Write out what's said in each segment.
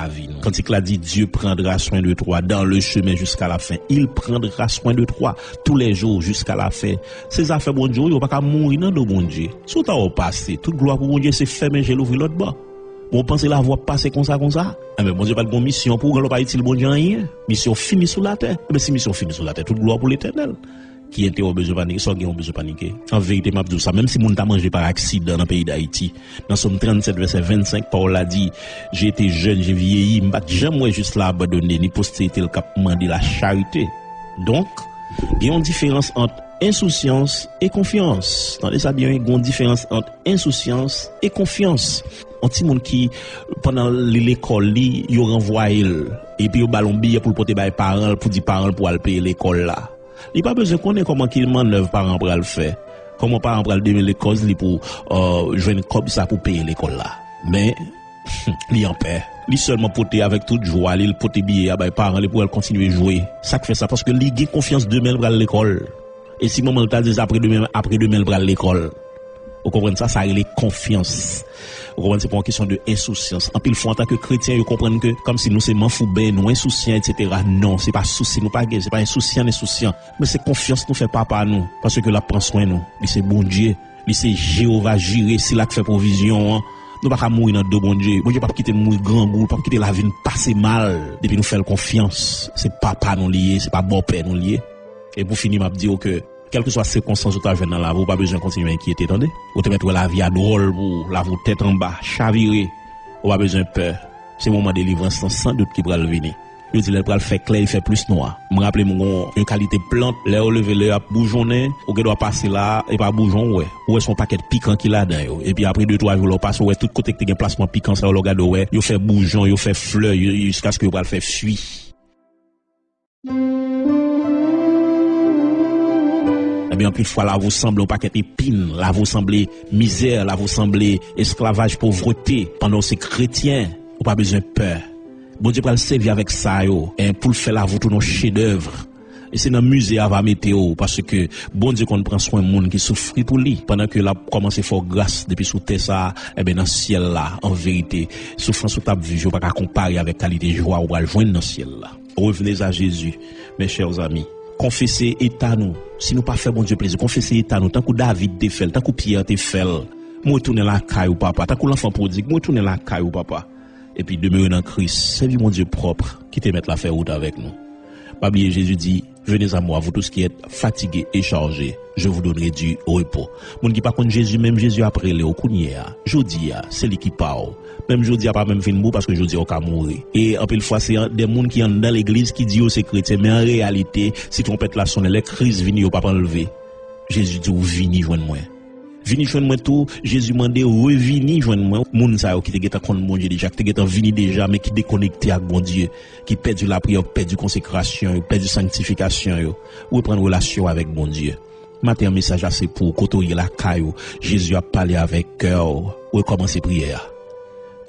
vie. Quand il a dit Dieu prendra soin de toi dans le chemin jusqu'à la fin, il prendra soin de toi tous les jours jusqu'à la fin. Ces affaires bon Dieu, il pas mourir dans le bon Dieu. Sous ta au passé, toute gloire pour bon Dieu, c'est fermer j'ai l'ouvrir l'autre bas. Bon pensez la voie passer comme ça. Mais bon Dieu pas de bonne mission pour pas utile bon Dieu rien. Mission finie sur la terre. Mais si mission finie sur la terre, toute gloire pour l'Éternel. Qui était au besoin de paniquer, soit qui ont besoin de paniquer. En vérité, m'a dit ça, même si moun t'a mangé par accident dans le pays d'Haïti, dans Somme 37, verset 25, Paul a dit, j'ai été jeune, j'ai vieilli, m'bat jamais juste là abandonné, ni postérité le cap mandé la charité. Donc, il y a une différence entre insouciance et confiance. Attendez ça bien, il y a une différence entre insouciance et confiance. Un petit monde qui, pendant l'école, il renvoie et puis il ballon billet pour le porter par les parents, pour dire parents pour aller payer l'école là. Il n'y a pas besoin de connaître comment qu'il manœuvre parents pour le faire. Comment parents pour le donner les causes pour jouer comme ça pour payer l'école là. Mais, il en paix. Il seulement porter avec toute joie, il porter billet à les parents pour continuer à jouer. Ça fait ça parce que il a confiance demain pour l'école. Et si maman t'a dit après demain pour l'école. Vous comprenez ça? Ça a les confiance. Vous comprenez, c'est pas une question de insouciance. En pile fois, en tant que chrétien, vous comprenez que, comme si nous c'est manfoubé, nous insouciants, etc. Non, c'est pas souci, nous pas gay, c'est pas insouciant. Mais c'est confiance nous fait papa nous. Parce que là, prend soin nous. Il c'est bon Dieu. Il c'est Jéhovah Jireh, c'est là qui fait provision, hein. Nous pas mourir dans deux bon Dieu. Bon Dieu pas quitter mourir grand goût, pas quitter la vie passer mal. Depuis nous faire confiance. C'est papa nous lié, c'est pas bon père nous lié. Et pour finir, m'a dire que, quelle que soit la circonstance où tu as dans la vie, pas besoin de continuer à inquiéter, attendez. Ou te mettre la vie à drôle, pour la vous tête en bas, chavirer. Ou pas besoin de peur. C'est le moment de délivrance sans doute qui va le venir. Je dis, le bras fait clair, il fait plus noir. Je me rappelle, une qualité plante, là, au lever, là, bougeonner, ou qu'elle doit passer là, et pas bougeon, ouais. Ou est son paquet piquant qu'il a dedans, et puis après 2-3 jours, on passe, ouais, tout côté que tu as un placement piquant, ça, on le regarde, ouais. Il fait bougeon, il fait fleur, jusqu'à ce que le fait fuir. Eh bien, plus fois, là, vous semblez un paquet épine, là, vous semblez misère, là, vous semblez esclavage, pauvreté. Pendant ces chrétiens, vous pas besoin de peur. Bon Dieu, pour le servir avec ça, yo, et pour le faire là, vous tout nos chefs-d'œuvre. Et c'est dans le musée à météo, parce que bon Dieu qu'on prend soin de monde qui souffre pour lui. Pendant que là, commence à faire grâce depuis sous terre ça, eh bien, dans le ciel là, en vérité, souffrance sous table vie, je ne peux pas comparer avec qualité de joie ou à le joindre dans le ciel là. Revenez à Jésus, mes chers amis. Confessez état nous. Si nous pas fait bon Dieu plaisir, confessez état nous. Tant que David te fait, tant que Pierre te fait. Moi tourner la caille ou papa. Tant que l'enfant prodigue, moi tourner la caille ou papa. Et puis demeurer dans Christ. Servis mon Dieu propre qui te mette la faire route avec nous. Pas oublier Jésus dit, venez à moi, vous tous qui êtes fatigués et chargés, je vous donnerai du repos. Mon qui pas contre Jésus, même Jésus après le okounia. Jodi c'est lui qui parle. Même jodi pas même fin mot parce que jodi on ka mourir. Et en pile fois c'est des monde qui sont dans l'église qui dit c'est chrétien, mais en réalité, si trompette la sonne, les crises viennent yo pas enlever. Jésus dit ou vini joindre moi. Vini joindre moi tout, Jésus mandé revini joindre moi. Moun sa yo qui te geta contre bon Dieu déjà, qui te geta vini déjà mais qui déconnecté avec bon Dieu, qui perdu la prière, perdu consécration, perdu sanctification yo, ou prendre relation avec bon Dieu. Matin message là c'est pour côtoyer la caillou. Jésus a parlé avec cœur, ou commencer prière.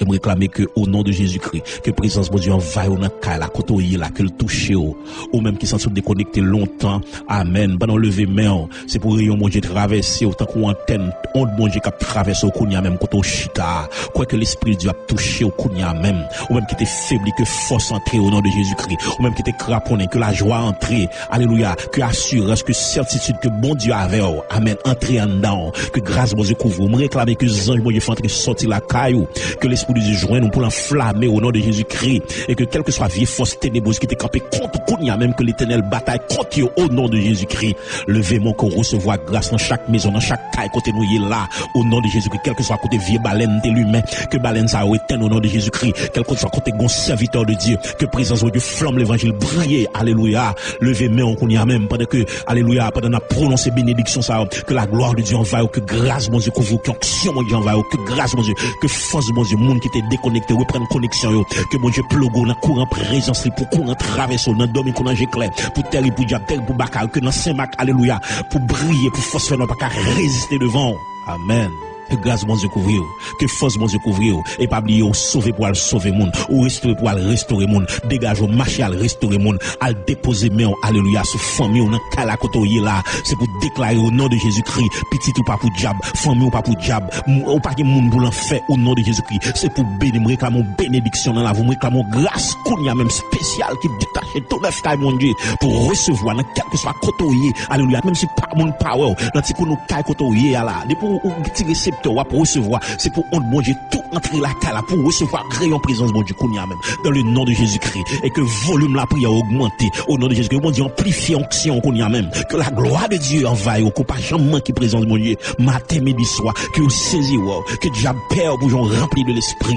Et me réclamer que au nom de Jésus-Christ, que présence de Dieu envahit dans la côtoyer là, que le toucher ou même qui sont déconnectés longtemps. Amen. Pendant lever main, c'est pour rayon mon Dieu traverser autant qu'on antenne, onde mon Dieu qui traverse au kounya même côté chita. Quoi que l'esprit de Dieu a touché au kounya même, ou même qui était faibli que force entrer au nom de Jésus-Christ, ou même qui était craponné que la joie entrer. Alléluia, que assurance, que certitude que bon Dieu avait. Amen. Entrer en dedans, que grâce mon Dieu couvre. Me réclamer que les anges mon Dieu font entrer sortir la caillou, que l'esprit de Dieu joint nous pour l'enflammer au nom de Jésus-Christ, et que quelle que soit vieille force ténébreuse qui t'est campée contre Kounia, même que l'éternel bataille contre eux au nom de Jésus-Christ. Levez-moi qu'on recevoir grâce dans chaque maison, dans chaque caille côté nous est là au nom de Jésus-Christ, quel que soit côté vieille baleine de l'humain, que baleine ça éteint au nom de Jésus-Christ, quel que soit côté bon serviteur de Dieu, que présence de Dieu flamme l'évangile briller. Alléluia. Levez-moi qu'on y a même pendant que alléluia, pendant la prononcer bénédiction ça, que la gloire de Dieu envahit, que grâce mon Dieu couvre, que action mon Dieu envahit, que grâce mon Dieu, que force mon Dieu, monde qui était déconnecté, reprendre connexion yo, que mon Dieu plogo dans courant présence pour courant traverser dans dormir qu'on ange clair, pour terre pour diable, terre pour bakal, que dans Saint-Marc, alléluia, pour briller, pour force faire pas résister devant. Amen. Que grâce bon Dieu couvrir, que force bon Dieu couvrir, et pas oublier ou sauver pour aller sauver monde, ou restaurer pour aller restaurer monde, dégage au marché à restaurer monde, à déposer main, alléluia, sur famille ou dans calacotoyer là, c'est pour déclarer au nom de Jésus-Christ, petit ou pas pour diable, famille ou pas pour diable, ou pas que monde pour l'enfer au nom de Jésus-Christ, c'est pour bénir, réclamer bénédiction dans la vie, réclamer grâce qu'on y a même spécial qui détache tout neuf caille mon Dieu, pour recevoir dans quel que soit cotoyer, alléluia, même si pas mon power, dans petit nous caille cotoyer là, pour petit récepteur pour recevoir, c'est pour on bon Dieu tout entrer la cala pour recevoir créer en présence bon Dieu qu'on y a même dans le nom de Jésus-Christ et que volume la prière augmente au nom de Jésus-Christ bon Dieu amplifie onction qu'on y a même que la gloire de Dieu envahit au pas jamais qui présence bon Dieu matin midi soir que vous saisi que diable père pour gens rempli de l'esprit.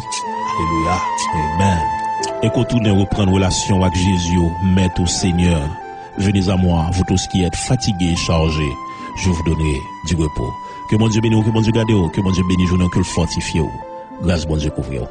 Alléluia. Amen. Et qu'on tourne reprendre relation avec Jésus, maître au Seigneur. Venez à moi, vous tous qui êtes fatigués et chargés, je vous donnerai du repos. Que mon Dieu bénisse, que mon Dieu garde, que mon Dieu bénisse, que le fortifie. Grâce, bon Dieu couvre.